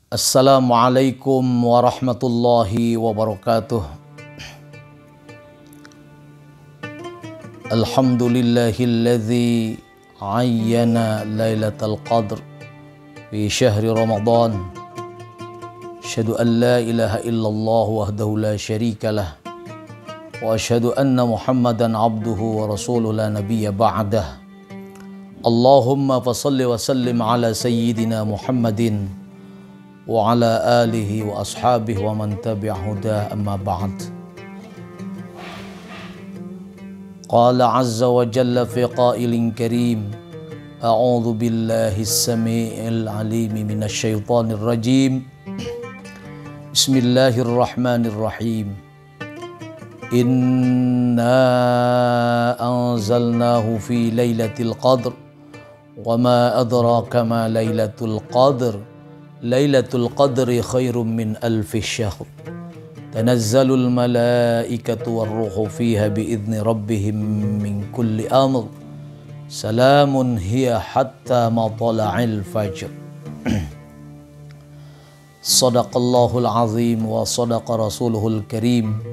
Assalamualaikum warahmatullahi wabarakatuh. Alhamdulillahilladzi ayyana lailatul qadr fi syahri Ramadan. Asyhadu an la ilaha illallah wahdahu la syarikalah wa asyhadu anna Muhammadan abduhu wa rasuluhu la nabiyya ba'dah. Allahumma fashalli wa sallim ala sayyidina Muhammadin wa ala alihi wa ashabihi wa man tabi'a huda amma ba'd. Qala azza wa jalla fi qailin karim, a'udzu billahi as-sami'il 'alim minasy syaithanir rajim. Bismillahirrahmanirrahim. Inna anzalnahu fi lailatul qadr wa ma adraka ma lailatul qadr. Lailatul qadri khairum min alfi syahr. Tanazzalul malaikatu warruhu fiha biidzni rabbihim min kulli amr. Salamun hiya hatta matla'il fajr. Sadaqallahul azim wa sadaqa rasuluhul karim.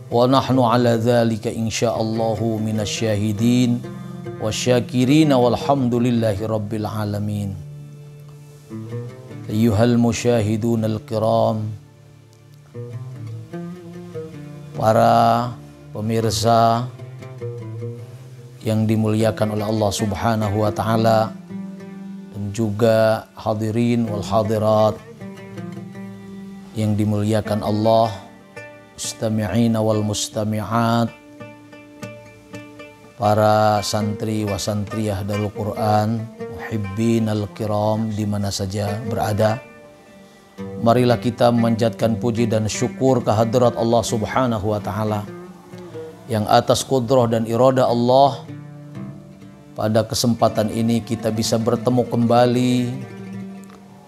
Wa nahnu ala dhalika insyaallahu minasyahidin wasyakirin walhamdulillahi rabbil alamin. Ayyuhal musyahidun al-kiram, para pemirsa yang dimuliakan oleh Allah subhanahu wa ta'ala, dan juga hadirin wal hadirat yang dimuliakan Allah, mustami'ina wal mustami'at, para santri wa santriyah Darul Quran, muhibbin al-kiram di mana saja berada. Marilah kita memanjatkan puji dan syukur kehadirat Allah subhanahu wa ta'ala yang atas kudrah dan iradah Allah pada kesempatan ini kita bisa bertemu kembali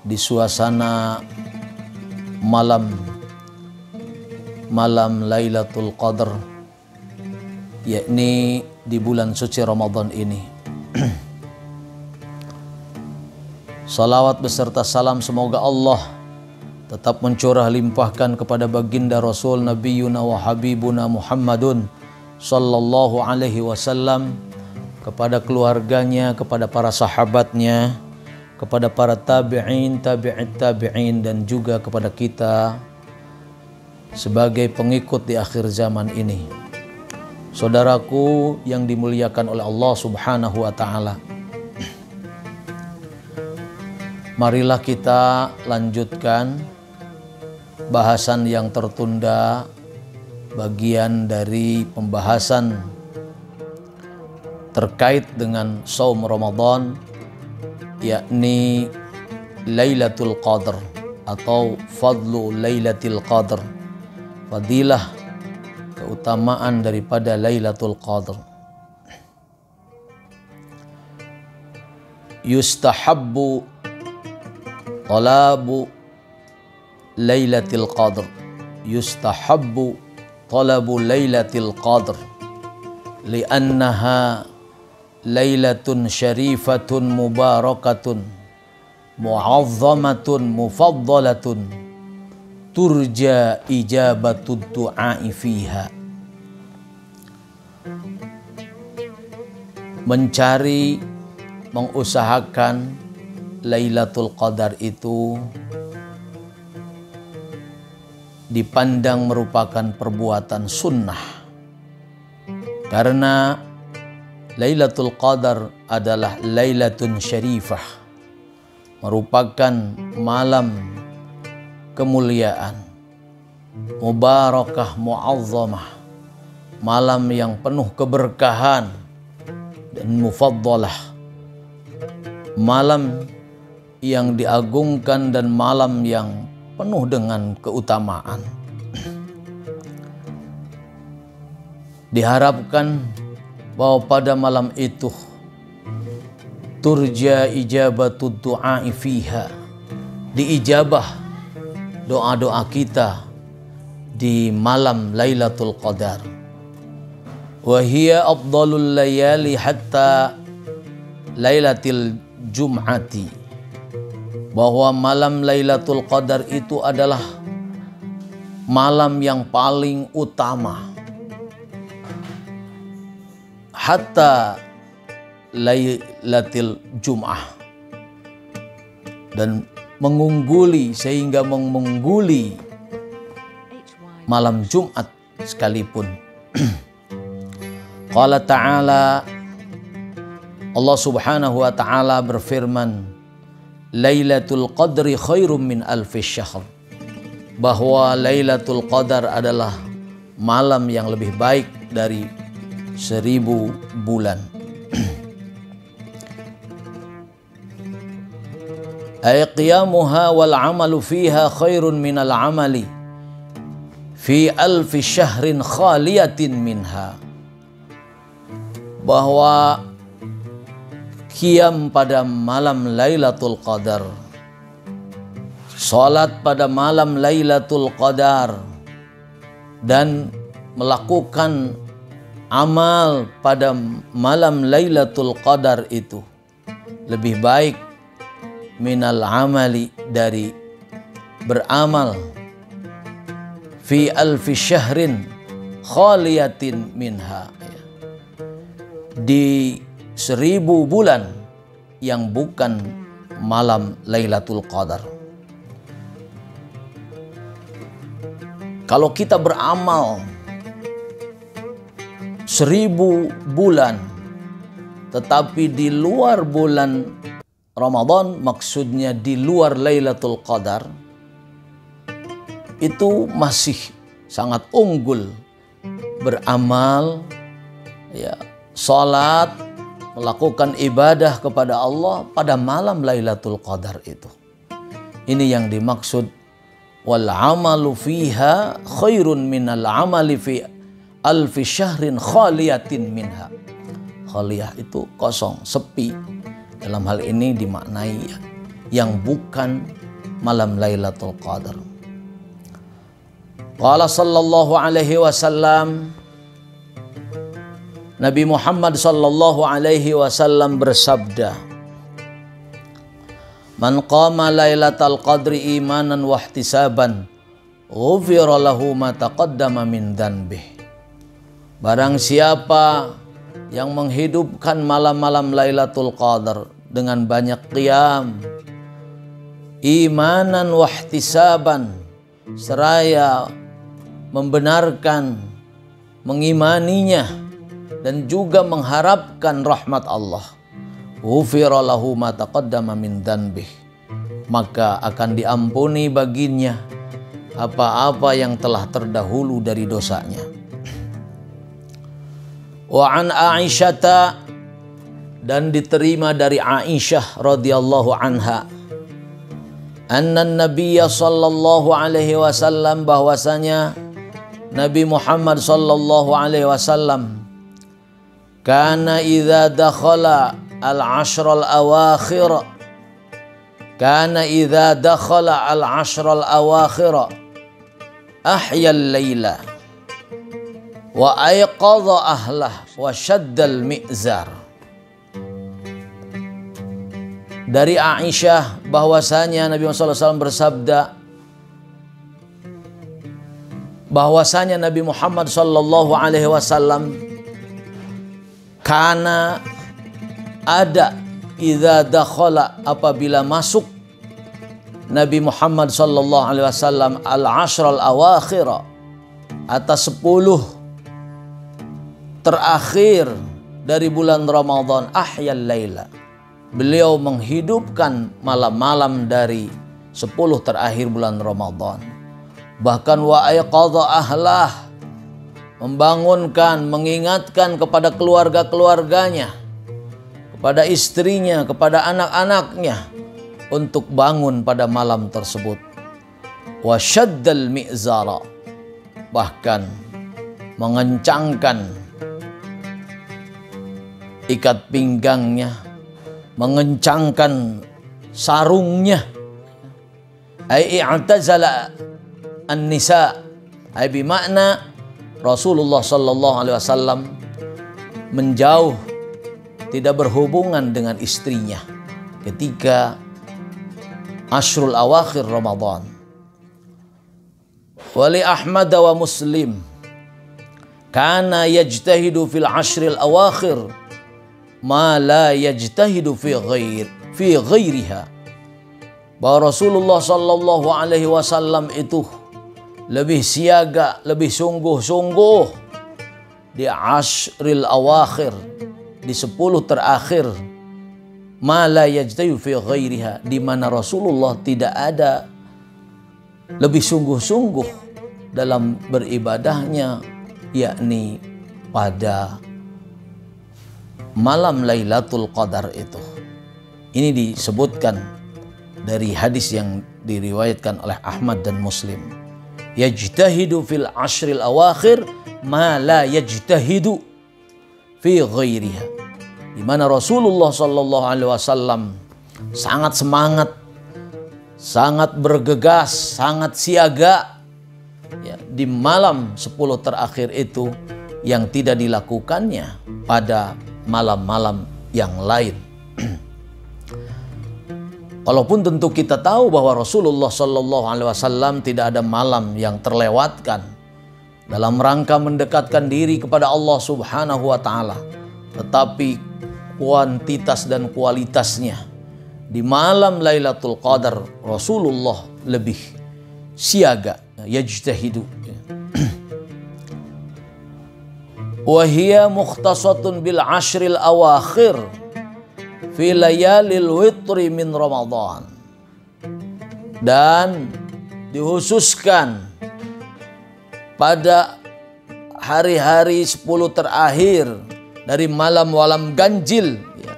di suasana malam Lailatul Qadar, yakni di bulan suci Ramadan ini. Salawat beserta salam semoga Allah tetap mencurah limpahkan kepada baginda Rasul Nabiyuna wa Habibuna Muhammadun sallallahu alaihi wasallam, kepada keluarganya, kepada para sahabatnya, kepada para tabi'in, tabi'in, dan juga kepada kita sebagai pengikut di akhir zaman ini. Saudaraku yang dimuliakan oleh Allah subhanahu wa ta'ala, marilah kita lanjutkan bahasan yang tertunda, bagian dari pembahasan terkait dengan saum Ramadan, yakni Lailatul Qadar atau Fadlu Lailatul Qadar, fadilah keutamaan daripada Lailatul Qadar. Yustahabbu talabu Lailatul Qadar. Yustahabbu talabu Lailatul Qadar li'annaha lailatun syarifatun mubarakatun mu'azzamatun mufaddalatun turja ijabatud du'ai fiha. Mencari, mengusahakan Lailatul Qadar itu dipandang merupakan perbuatan sunnah, karena Lailatul Qadar adalah Lailatun Syarifah, merupakan malam kemuliaan, mubarakah mu'azzamah, malam yang penuh keberkahan dan mufaddalah, malam yang diagungkan dan malam yang penuh dengan keutamaan. Diharapkan bahwa pada malam itu turja ijabatud du'ai fiha, diijabah doa-doa kita di malam Lailatul Qadar. wa hiya afdalul layali hatta lailatul jum'ati, bahwa malam Lailatul Qadar itu adalah malam yang paling utama hatta Lailatul Jum'ah, dan mengungguli sehingga mengungguli malam Jumat sekalipun. Qala ta'ala, Allah subhanahu wa ta'ala berfirman, Lailatul Qadri khairum min alfi syahr, bahwa Lailatul Qadar adalah malam yang lebih baik dari 1000 bulan. Ay qiyamuha wal amalu fiha khairun min al amali fi alfi syahrin khaliyatin minha, bahwa qiyam pada malam Lailatul Qadar, salat pada malam Lailatul Qadar, dan melakukan amal pada malam Lailatul Qadar itu lebih baik minal amali, dari beramal fi alfi syahrin khaliyatin minha, di 1000 bulan yang bukan malam Lailatul Qadar. Kalau kita beramal 1000 bulan tetapi di luar bulan Ramadan, maksudnya di luar Lailatul Qadar, itu masih sangat unggul beramal, ya, salat, melakukan ibadah kepada Allah pada malam Lailatul Qadar itu. Ini yang dimaksud wal amalu fiha khairun minal amali fi alfi syahrin khaliyatin minha. Khaliyah itu kosong, sepi. Dalam hal ini dimaknai yang bukan malam Lailatul Qadar. Qala sallallahu alaihi wasallam, Nabi Muhammad sallallahu alaihi wasallam bersabda, Man qama Lailatul Qadri imanan wa ihtisaban, ghufira lahu ma taqaddama min dhanbih. Barang siapa yang menghidupkan malam-malam Lailatul Qadar dengan banyak qiyam, imanan wa ihtisaban, seraya membenarkan, mengimaninya, dan juga mengharapkan rahmat Allah, ghufira lahu ma taqaddama min dhanbih, maka akan diampuni baginya apa-apa yang telah terdahulu dari dosanya. Wa an Aisyata, dan diterima dari Aisyah radhiyallahu anha, anna Nabiyya sallallahu alaihi wasallam, bahwasanya Nabi Muhammad sallallahu alaihi wasallam kana idza dakhala al-ashr al-awakhir, kana idza dakhala al-ashr al-awakhir ahya al-laila wa ayqadha ahlah wa shaddal mi'zar. Dari Aisyah bahwasanya Nabi Muhammad SAW bersabda, bahwasanya Nabi Muhammad SAW karena ada idza dakhala, apabila masuk Nabi Muhammad SAW al-ashr al-awakhir, atas 10 terakhir dari bulan Ramadan, ahyal laila, beliau menghidupkan malam-malam dari 10 terakhir bulan Ramadan. Bahkan wa ayqadha ahlah, membangunkan, mengingatkan kepada keluarga-keluarganya, kepada istrinya, kepada anak-anaknya untuk bangun pada malam tersebut. Wa syaddal mi'zara, bahkan mengencangkan ikat pinggangnya, mengencangkan sarungnya. Ai i'tazala an-nisa, ai bimakna Rasulullah sallallahu alaihi wasallam menjauh, tidak berhubungan dengan istrinya ketika Ashrul Awakhir Ramadan. Wali Ahmad wa Muslim kana yajtahidu fil ashril awakhir ma la yajtahidu fi ghairiha. Bahwa Rasulullah sallallahu alaihi wasallam itu lebih siaga, lebih sungguh-sungguh di ashril awakhir, di 10 terakhir, ma la yajtahidu fi ghairiha, di mana Rasulullah tidak ada lebih sungguh-sungguh dalam beribadahnya, yakni pada malam Lailatul Qadar itu. Ini disebutkan dari hadis yang diriwayatkan oleh Ahmad dan Muslim. Yajtahidu fil ashril awakhir ma la yajtahidu fi ghairiha. Di mana Rasulullah sallallahu alaihi wasallam sangat semangat, sangat bergegas, sangat siaga ya, di malam 10 terakhir itu yang tidak dilakukannya pada malam-malam yang lain. Walaupun tentu kita tahu bahwa Rasulullah Shallallahu Alaihi Wasallam tidak ada malam yang terlewatkan dalam rangka mendekatkan diri kepada Allah Subhanahu Wa Taala, tetapi kuantitas dan kualitasnya di malam Lailatul Qadar Rasulullah lebih siaga, yajtahidu. Wa hiya mukhtasatun bil ashril awakhir fi layalil witri min Ramadan. Dan dikhususkan pada hari-hari 10 terakhir dari malam-malam ganjil, ya.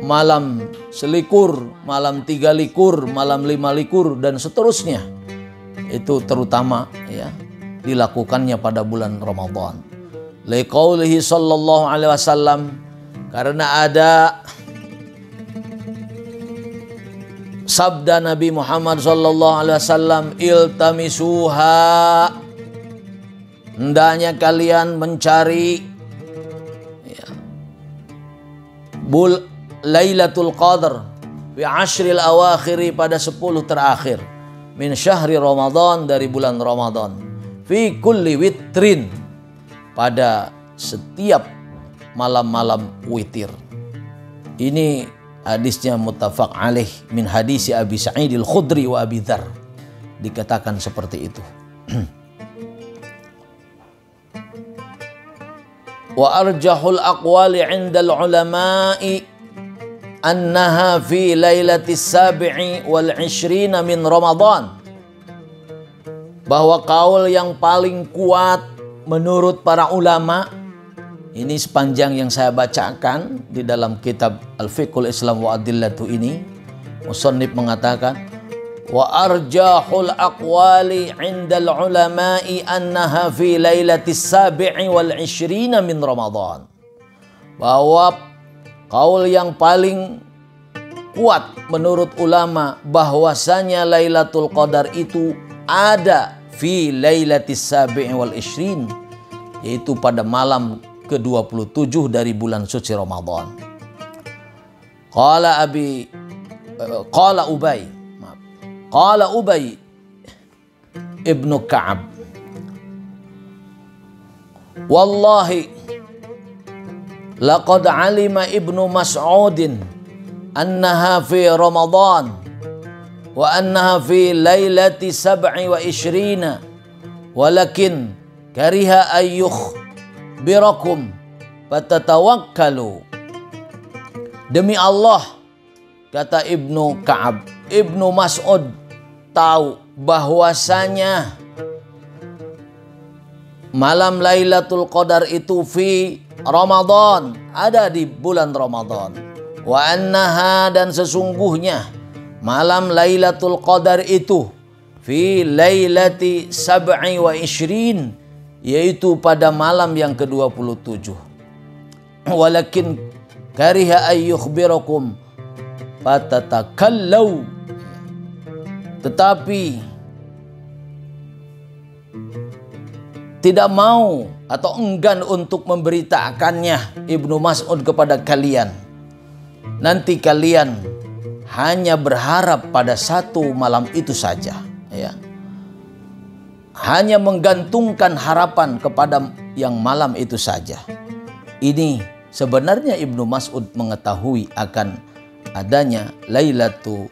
Malam selikur, malam 3 likur, malam 5 likur dan seterusnya. Itu terutama ya dilakukannya pada bulan Ramadan. Liqaulihi sallallahu alaihi wasallam, karena ada sabda Nabi Muhammad sallallahu alaihi wasallam, iltamisuha, hendaknya kalian mencari ya, Lailatul Qadar fi ashril awakhiri, pada 10 terakhir min syahri Ramadan, dari bulan Ramadan, fi kulli witrin, pada setiap malam-malam witir. Ini hadisnya muttafaq alaih min hadisi Abi Sa'id al-Khudri wa Abi Dzar, dikatakan seperti itu. Wa arjahul aqwali 'indal ulama'i annaha fi lailatis sabi'i wal 'ishrina min Ramadan. Bahwa kaul yang paling kuat menurut para ulama, ini sepanjang yang saya bacakan di dalam kitab Al-Fiqhul Islam wa Adillatu ini, musannif mengatakan wa arjahul aqwali 'indal ulama'i annaha fi lailatis sabi'i wal 'ishrina min Ramadan. Bahwa kaul yang paling kuat menurut ulama bahwasanya Lailatul Qadar itu ada fi lailatis sabi'i wal 'ishrin, yaitu pada malam ke-27 dari bulan suci Ramadan. Qala Ubay ibnu Ka'ab, wallahi laqad alima ibnu Mas'udin annaha fi Ramadan wa annaha fi lailati 27 walakin kariha ayyuh birakum fatatawakkalu. Demi Allah, kata Ibnu Ka'ab, Ibnu Mas'ud tahu bahwasanya malam Lailatul Qadar itu fi Ramadan, ada di bulan Ramadan. Wa annaha, dan sesungguhnya malam Lailatul Qadar itu fi lailati 27, yaitu pada malam yang ke-27. Walakin kariha ayyukhbirakum fatatakallau, tetapi tidak mau atau enggan untuk memberitakannya Ibnu Mas'ud kepada kalian. Nanti kalian hanya berharap pada satu malam itu saja, ya. Hanya menggantungkan harapan kepada yang malam itu saja. Ini sebenarnya Ibnu Mas'ud mengetahui akan adanya Lailatul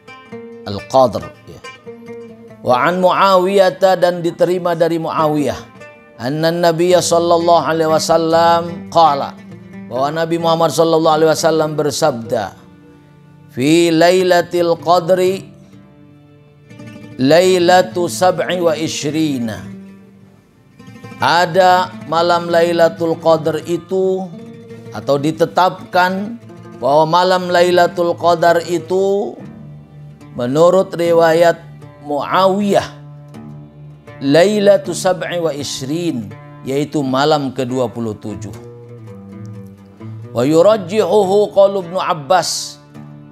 Qadar, ya. Wa an Muawiyah, dan diterima dari Muawiyah, anna Nabiy sallallahu alaihi wasallam qala, bahwa Nabi Muhammad sallallahu alaihi wasallam bersabda, fi Lailatul Qadri Lailatu 27, ada malam Lailatul Qadar itu, atau ditetapkan bahwa malam Lailatul Qadar itu menurut riwayat Muawiyah Lailatu 27, yaitu malam ke-27. Wa yurajjihuhu qaul Ibnu Abbas,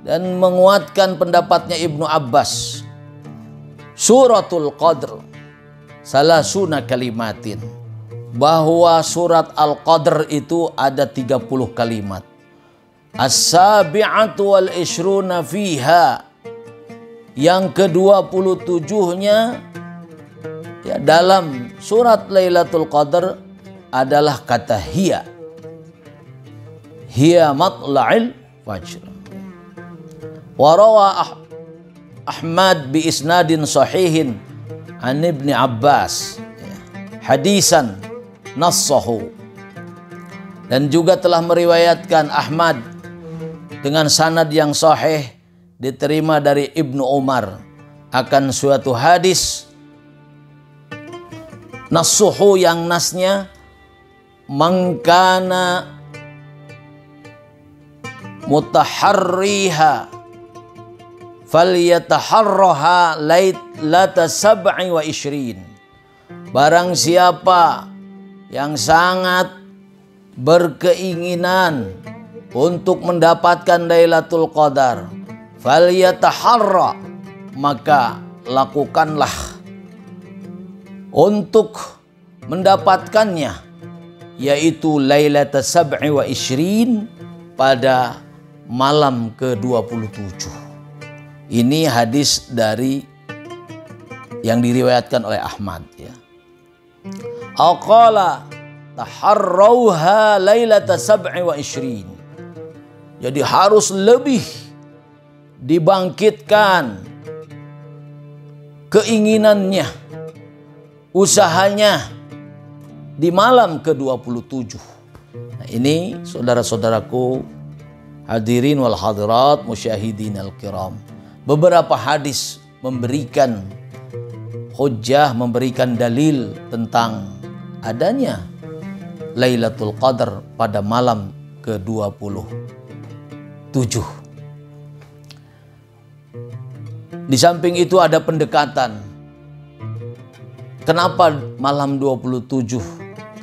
dan menguatkan pendapatnya Ibnu Abbas, Suratul Qadr salasuna kalimatin, bahwa surat Al-Qadr itu ada 30 kalimat. As-sabi'atu wal ishruna fiha, yang ke-27-nya ya, dalam surat Lailatul Qadar adalah kata hiya matla'il fajr. Wa rawa Ahmad bi isnadin sahihin an Ibni Abbas, ya, hadisan nassahu, dan juga telah meriwayatkan Ahmad dengan sanad yang sahih diterima dari Ibnu Umar akan suatu hadis, nassuhu yang nasnya, mangkana mutaharriha falyataharraha lailata 27. Barang siapa yang sangat berkeinginan untuk mendapatkan Lailatul Qadar, falyataharra, maka lakukanlah untuk mendapatkannya, yaitu Lailata 27 pada malam ke-27. Ini hadis dari yang diriwayatkan oleh Ahmad, ya. Aqala taharrauha Lailata 27. Jadi harus lebih dibangkitkan keinginannya, usahanya di malam ke-27. Nah, ini saudara-saudaraku hadirin wal hadirat musyahidin al-kiram, beberapa hadis memberikan hujjah, memberikan dalil tentang adanya Lailatul Qadar pada malam ke-27. Di samping itu ada pendekatan. Kenapa malam 27?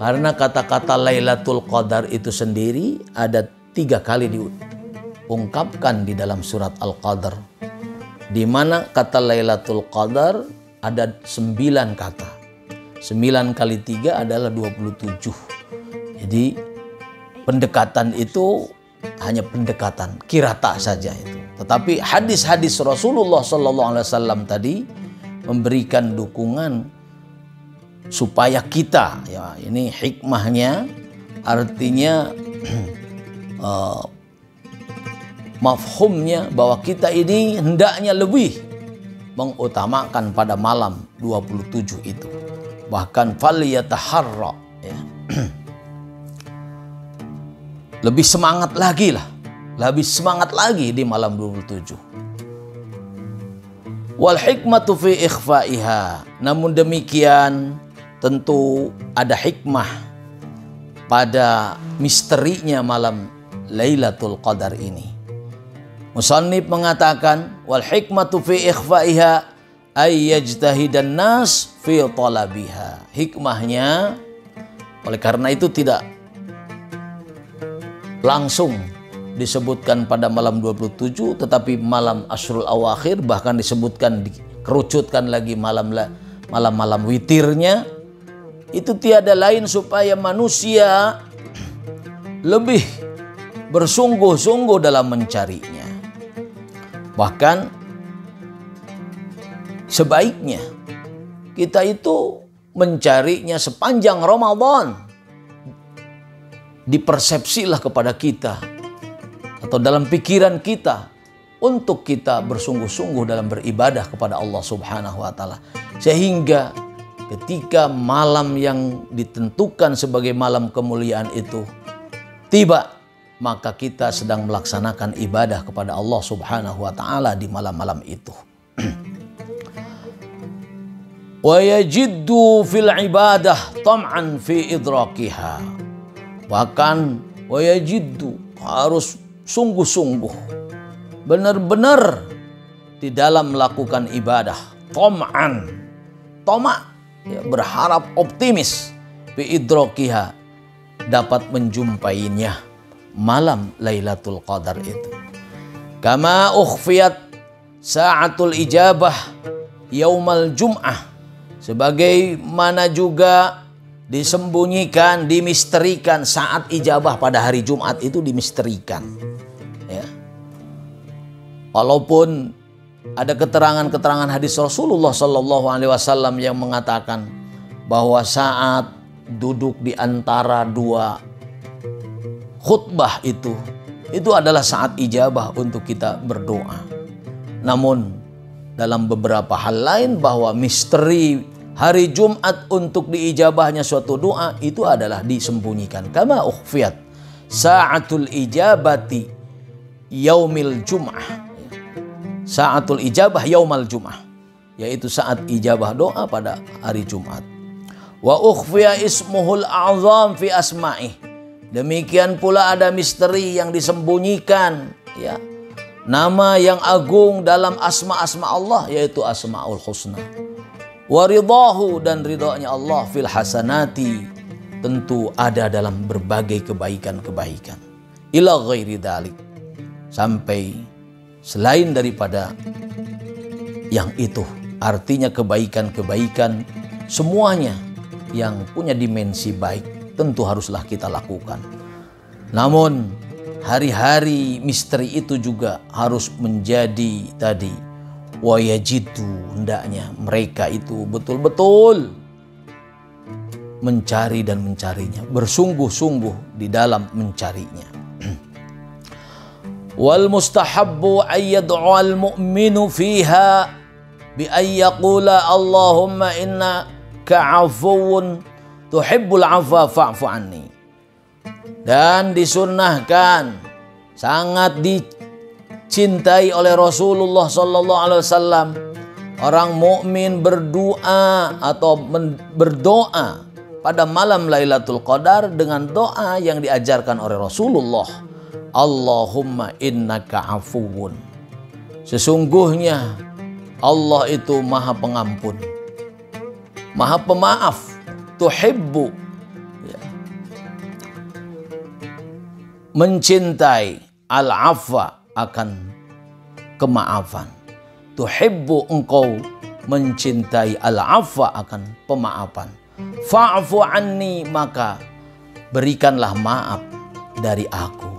Karena kata-kata Lailatul Qadar itu sendiri ada 3 kali diungkapkan di dalam surat Al-Qadar, di mana kata Lailatul Qadar ada 9 kata. 9 kali 3 adalah 27. Jadi pendekatan itu hanya pendekatan kirata saja itu. Tetapi hadis-hadis Rasulullah SAW tadi memberikan dukungan supaya kita, ya, ini hikmahnya, artinya mafhumnya bahwa kita ini hendaknya lebih mengutamakan pada malam 27 itu. Bahkan falyataharra, ya. Lebih semangat lagi lah, lebih semangat lagi di malam 27. Wal hikmatu fi ikhfaiha, namun demikian tentu ada hikmah pada misterinya malam Lailatul Qadar ini. Musannif mengatakan wal hikmatu fi ikhfaiha ay yajtahidan nas fi talabiha. Hikmahnya, oleh karena itu tidak langsung disebutkan pada malam 27, tetapi malam Ashrul Awakhir, bahkan disebutkan, dikerucutkan lagi malam-malam witirnya, itu tiada lain supaya manusia lebih bersungguh-sungguh dalam mencarinya. Bahkan sebaiknya kita itu mencarinya sepanjang Ramadan. Dipersepsilah kepada kita atau dalam pikiran kita untuk kita bersungguh-sungguh dalam beribadah kepada Allah Subhanahu wa taala. Sehingga ketika malam yang ditentukan sebagai malam kemuliaan itu tiba, maka kita sedang melaksanakan ibadah kepada Allah Subhanahu wa taala di malam-malam itu. Wa yajiddu fil ibadah tam'an fi idrakiha. Bahkan wa yajiddu, harus sungguh-sungguh, benar-benar di dalam melakukan ibadah. Tam'an, tama' ya, berharap, optimis, fi idrakiha, dapat menjumpainya malam Lailatul Qadar itu. Kama ukhfiyat sa'atul ijabah yaumal jum'ah, sebagaimana juga disembunyikan, dimisterikan saat ijabah pada hari Jumat itu dimisterikan. Ya. Walaupun ada keterangan-keterangan hadis Rasulullah Sallallahu Alaihi Wasallam yang mengatakan bahwa saat duduk di antara dua khutbah itu adalah saat ijabah untuk kita berdoa. Namun dalam beberapa hal lain bahwa misteri hari Jumat untuk diijabahnya suatu doa itu adalah disembunyikan. Kama ukhfiyat sa'atul ijabati yaumil jum'ah. Sa'atul ijabah yaumal jum'ah, yaitu saat ijabah doa pada hari Jumat. Wa ukhfiya ismuhul a'zam fi asma'ih. Demikian pula ada misteri yang disembunyikan, ya. Nama yang agung dalam asma-asma Allah, yaitu Asmaul Husna. Waridahu, dan ridhonya Allah, fil hasanati, tentu ada dalam berbagai kebaikan-kebaikan. Ila ghairi dalik, sampai selain daripada yang itu, artinya kebaikan-kebaikan semuanya yang punya dimensi baik tentu haruslah kita lakukan. Namun hari-hari misteri itu juga harus menjadi tadi wa yajidu, hendaknya mereka itu betul-betul mencari dan mencarinya, bersungguh-sungguh di dalam mencarinya. Wal mustahabbu ayyad'al mu'minu fiha bi ayyaqula Allahumma innaka 'afuwun tuhibbul 'afwa fa'fu anni. Dan disunnahkan, sangat dicintai oleh Rasulullah sallallahu alaihi wasallam, orang mukmin berdoa atau berdoa pada malam Lailatul Qadar dengan doa yang diajarkan oleh Rasulullah. Allahumma innaka afuwun. Sesungguhnya Allah itu Maha Pengampun, Maha Pemaaf. Tuhibbu, ya, mencintai, al-afwa, akan kemaafan. Tuhibbu, engkau mencintai, al-afwa, akan pemaafan. Fa'fu anni, maka berikanlah maaf dari aku.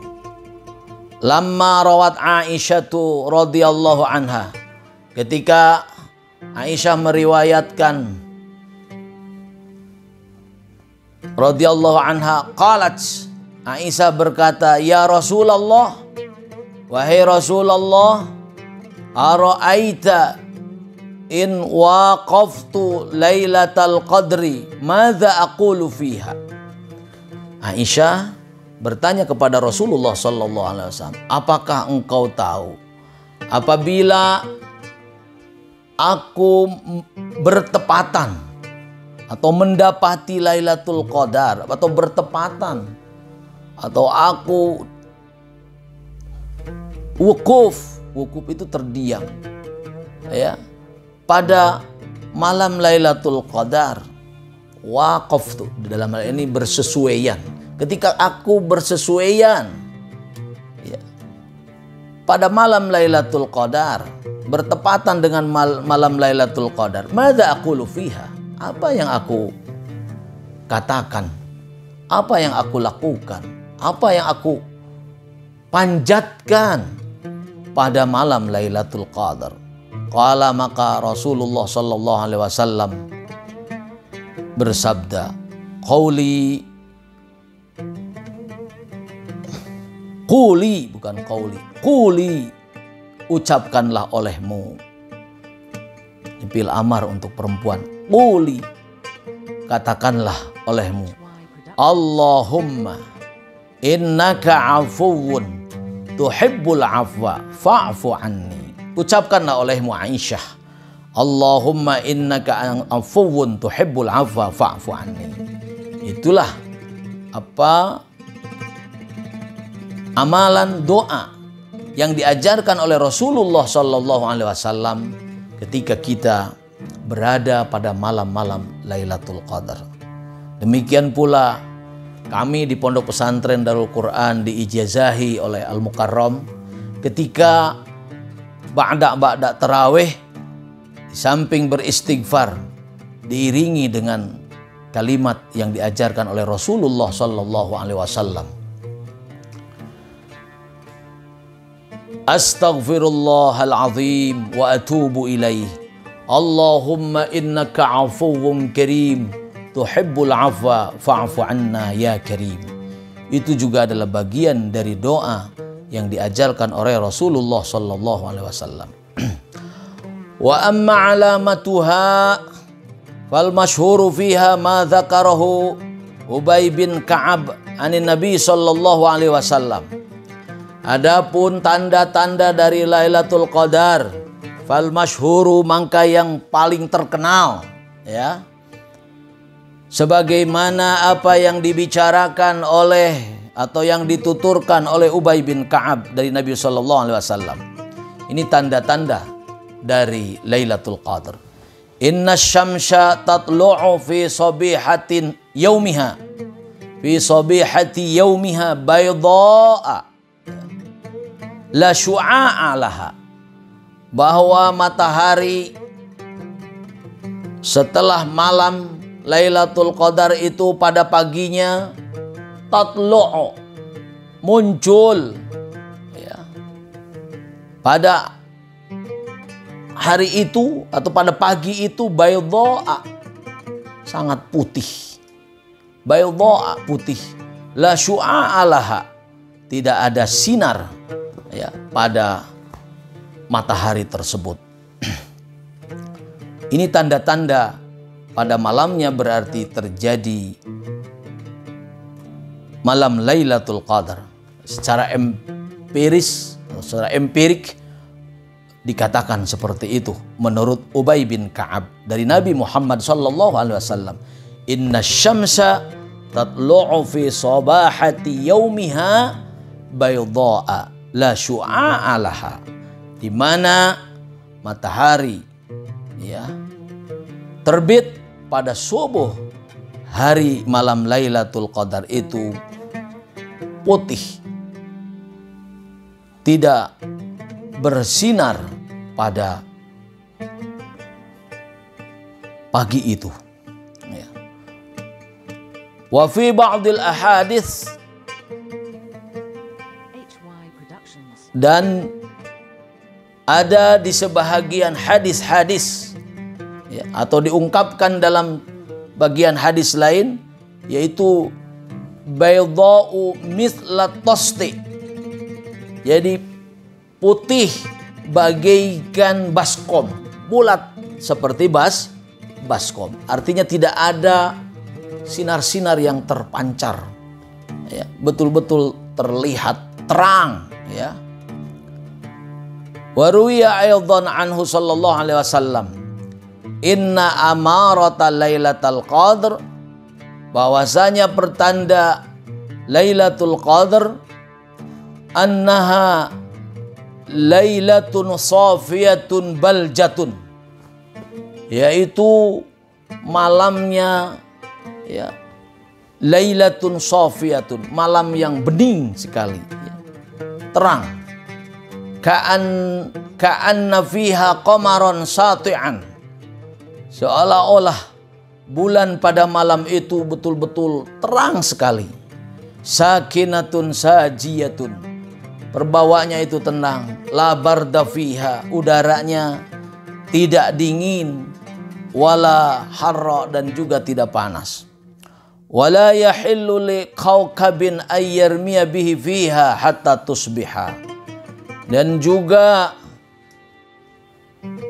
Lamma rawat Aisyatu radhiyallahu anha, ketika Aisyah meriwayatkan radhiyallahu anha, qalat, Aisyah berkata, ya Rasulullah, wahai Rasulullah, ara'aita in waqaftu lailatal qadri madza aqulu fiha. Aisyah bertanya kepada Rasulullah sallallahu alaihi wasallam, apakah engkau tahu apabila aku bertepatan atau mendapati Lailatul Qadar, atau bertepatan, atau aku wukuf itu terdiam, ya, pada malam Lailatul Qadar. Waqaf tuh dalam hal ini bersesuaian. Ketika aku bersesuaian, ya, pada malam Lailatul Qadar, bertepatan dengan malam Lailatul Qadar, madza aqulu fiha, apa yang aku katakan, apa yang aku lakukan, apa yang aku panjatkan pada malam Lailatul Qadar. Qala, maka Rasulullah sallallahu alaihi wasallam bersabda, Quli, bukan qauli. Quli, ucapkanlah olehmu. Fil amar untuk perempuan. Quli, katakanlah olehmu. Allahumma innaka afuwun tuhibbul afwa fa'fu anni. Ucapkanlah olehmu Aisyah. Allahumma innaka afuwun tuhibbul afwa fa'fu anni. Itulah amalan doa yang diajarkan oleh Rasulullah Sallallahu Alaihi Wasallam ketika kita berada pada malam-malam Lailatul Qadar. Demikian pula kami di Pondok Pesantren Darul Quran diijazahi oleh Al-Mukarram ketika ba'da tarawih, di samping beristighfar diiringi dengan kalimat yang diajarkan oleh Rasulullah Sallallahu Alaihi Wasallam. Astaghfirullahal azim wa atubu ilaih. Allahumma innaka afuwwun karim tuhibbul afwa fa'fu anna ya karim. Itu juga adalah bagian dari doa yang diajarkan oleh Rasulullah sallallahu alaihi wasallam. Wa amma alamatuha fal masyhuru fiha ma dzakarahu Ubay bin Ka'ab anin Nabi sallallahu alaihi wasallam. Adapun tanda-tanda dari Lailatul Qadar, fal masyhuru, maka yang paling terkenal, ya, sebagaimana apa yang dibicarakan oleh atau yang dituturkan oleh Ubay bin Ka'ab dari Nabi sallallahu alaihi wasallam. Ini tanda-tanda dari Lailatul Qadar. Inna syamsa tatlu'u fi sabihatin yaumiha, fi sabihati yaumiha bayda'a la syu'a'a laha, bahwa matahari setelah malam Lailatul Qadar itu pada paginya tatlu'u, muncul, ya, pada hari itu atau pada pagi itu bayda'a, sangat putih, bayda'a, putih, la syu'a'a laha, tidak ada sinar, ya, pada matahari tersebut. Ini tanda-tanda pada malamnya berarti terjadi malam Lailatul Qadar. Secara empirik dikatakan seperti itu menurut Ubay bin Ka'ab dari Nabi Muhammad sallallahu alaihi wasallam. Inna syamsa tatlu'u fi sabahati yaumiha bayda'a la syu'a'a laha, di mana matahari, ya, terbit pada subuh hari malam Lailatul Qadar itu putih, tidak bersinar pada pagi itu, ya. Wa fi ba'dil ahadits, dan ada di sebahagian hadis-hadis, ya, atau diungkapkan dalam bagian hadis lain, yaitu baydha'u mithla tosti, jadi putih bagaikan baskom, bulat seperti baskom, artinya tidak ada sinar-sinar yang terpancar, ya, betul-betul terlihat terang, ya. Wa ruwiya aidan anhu sallallahu alaihi wasallam inna amarata Lailatul Qadar, bahwasanya pertanda Lailatul Qadar annaha lailatun safiyatun baljatun, yaitu malamnya, ya, lailatun safiyatun, malam yang bening sekali, ya, terang. Ka'anna fiha qamaron sati'an, seolah-olah bulan pada malam itu betul-betul terang sekali. Sakinatun sajiyatun, perbawanya itu tenang. La barda fiha, udaranya tidak dingin, wala harra, dan juga tidak panas. Wala yahillu li kaukabin ayyarmiya bihi fiha hatta tusbiha, dan juga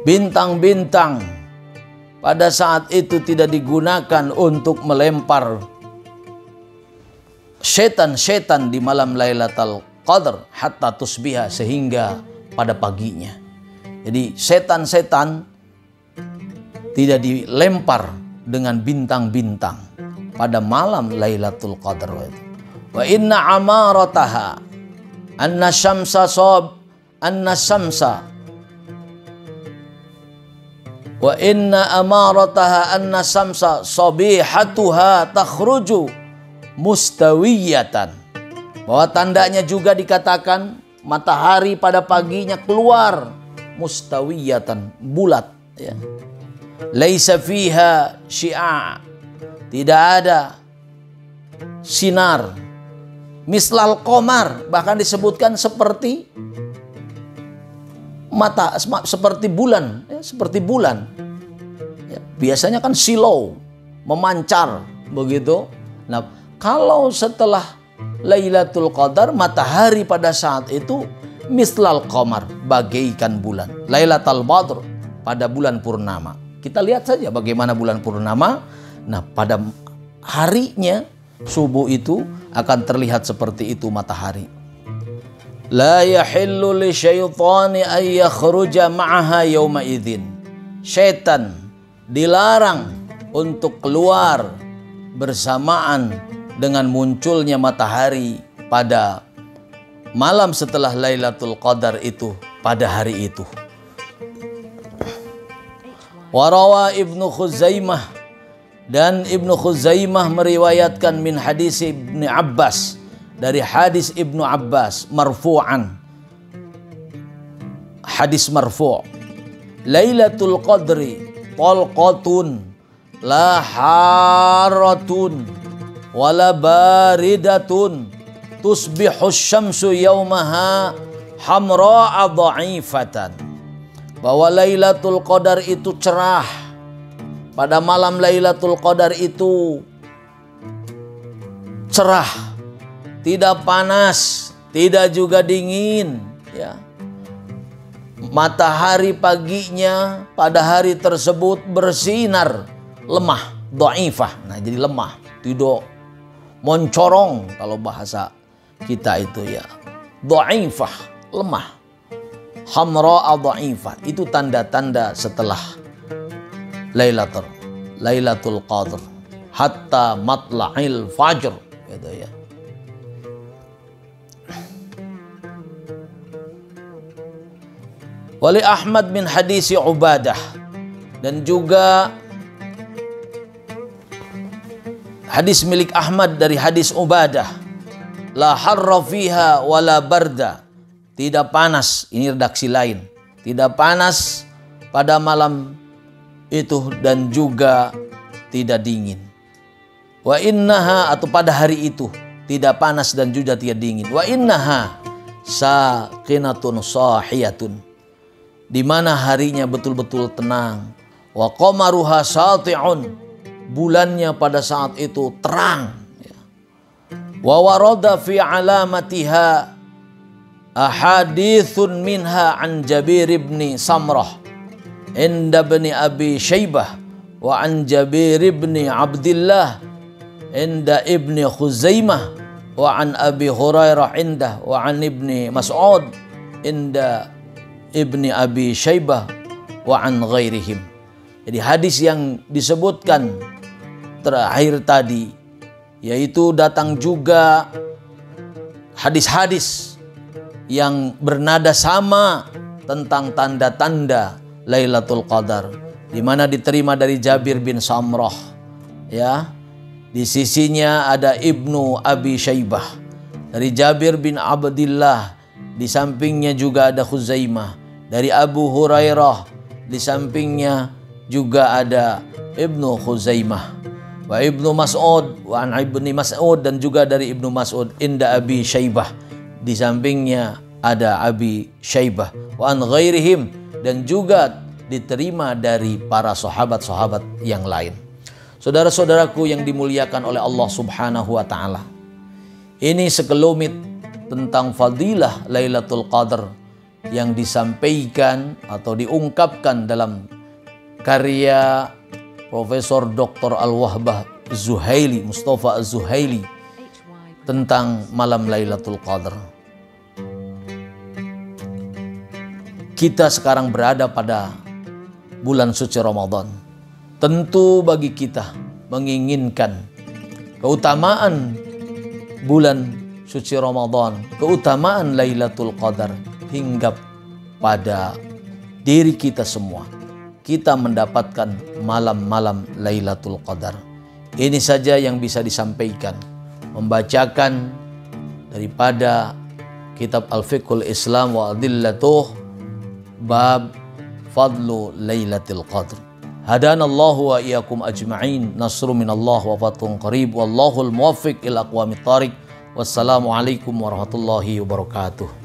bintang-bintang pada saat itu tidak digunakan untuk melempar setan-setan di malam Lailatul Qadar hatta tusbiha, sehingga pada paginya. Jadi setan-setan tidak dilempar dengan bintang-bintang pada malam Lailatul Qadar. Wa inna amarataha anna syamsa wa inna amarataha anna samsa sabihatuha takhruju mustawiyatan, bahwa tandanya juga dikatakan matahari pada paginya keluar mustawiyatan, bulat, ya. Laisa fiha syi'a, tidak ada sinar. Mislal qamar, bahkan disebutkan seperti mata, seperti bulan, ya, seperti bulan. Ya, biasanya kan silau, memancar begitu. Nah, kalau setelah Lailatul Qadar, matahari pada saat itu mislal qamar, bagaikan bulan. Lailatul Badr, pada bulan purnama. Kita lihat saja bagaimana bulan purnama. Nah, pada harinya subuh itu akan terlihat seperti itu matahari. La yahillu li syaitani ay yakhruja ma'aha yawma idzin. Syaitan dilarang untuk keluar bersamaan dengan munculnya matahari pada malam setelah Lailatul Qadar itu, pada hari itu. Warawa Ibnu Khuzaimah, dan Ibnu Khuzaimah meriwayatkan min hadis Ibnu Abbas, dari hadis Ibnu Abbas marfu'an, hadis marfu', Lailatul Qadri talqatun la haratun wala baridatun tusbihu syamsu yaumaha hamra'a dha'ifatan, bahwa Lailatul Qadar itu cerah. Pada malam Lailatul Qadar itu cerah, tidak panas, tidak juga dingin, ya. Matahari paginya pada hari tersebut bersinar lemah, dhaifah. Nah, jadi lemah, tidak moncorong kalau bahasa kita itu, ya. Dhaifah, lemah. Hamra'a dhaifah, itu tanda-tanda setelah Lailatul Qadar hatta matla'il fajr, gitu, ya. Wali Ahmad min hadisi Ubadah, dan juga hadis milik Ahmad dari hadis Ubadah, la harra fiha wala barda, tidak panas, ini redaksi lain, tidak panas pada malam itu dan juga tidak dingin. Wa innaha, atau pada hari itu tidak panas dan juga tidak dingin. Wa innaha sakinatun sahiyatun, di mana harinya betul-betul tenang. Wa qamaruha sati'un, bulannya pada saat itu terang. Wa warada fi alamatiha ahadithun minha an Jabir ibn Samrah inda ibn Abi Syaibah wa an Jabir ibn Abdullah inda ibn Khuzaimah wa an Abi Hurairah inda wa an ibn Mas'ud inda ibni Abi Syaibah wa an ghairihim. Jadi hadis yang disebutkan terakhir tadi, yaitu datang juga hadis-hadis yang bernada sama tentang tanda-tanda Lailatul Qadar, di mana diterima dari Jabir bin Samrah, ya. Di sisinya ada Ibnu Abi Syaibah, dari Jabir bin Abdullah, di sampingnya juga ada Khuzaimah, dari Abu Hurairah, di sampingnya juga ada Ibnu Khuzaimah wa Ibnu Mas'ud wa an Ibni Mas'ud, dan juga dari Ibnu Mas'ud, inda Abi Syaibah, di sampingnya ada Abi Syaibah, wa an ghairihim, dan juga diterima dari para sahabat-sahabat yang lain. Saudara-saudaraku yang dimuliakan oleh Allah Subhanahu wa taala, ini sekelumit tentang fadilah Lailatul Qadar yang disampaikan atau diungkapkan dalam karya Profesor Dr. Al-Wahbah Zuhaili, Mustafa Az-Zuhaili, tentang malam Lailatul Qadar. Kita sekarang berada pada bulan suci Ramadan. Tentu bagi kita menginginkan keutamaan bulan suci Ramadan, keutamaan Lailatul Qadar hingga pada diri kita semua. Kita mendapatkan malam-malam Lailatul Qadar. Ini saja yang bisa disampaikan. Membacakan daripada kitab Al-Fiqhul Islam wa Adillatuh, bab Fadlu Lailatul Qadar. Hadanallahu wa iyyakum ajma'in. Nasru minallah wa fathun qarib. Wallahul muwaffiq ila aqwamit thariq. Wassalamualaikum warahmatullahi wabarakatuh.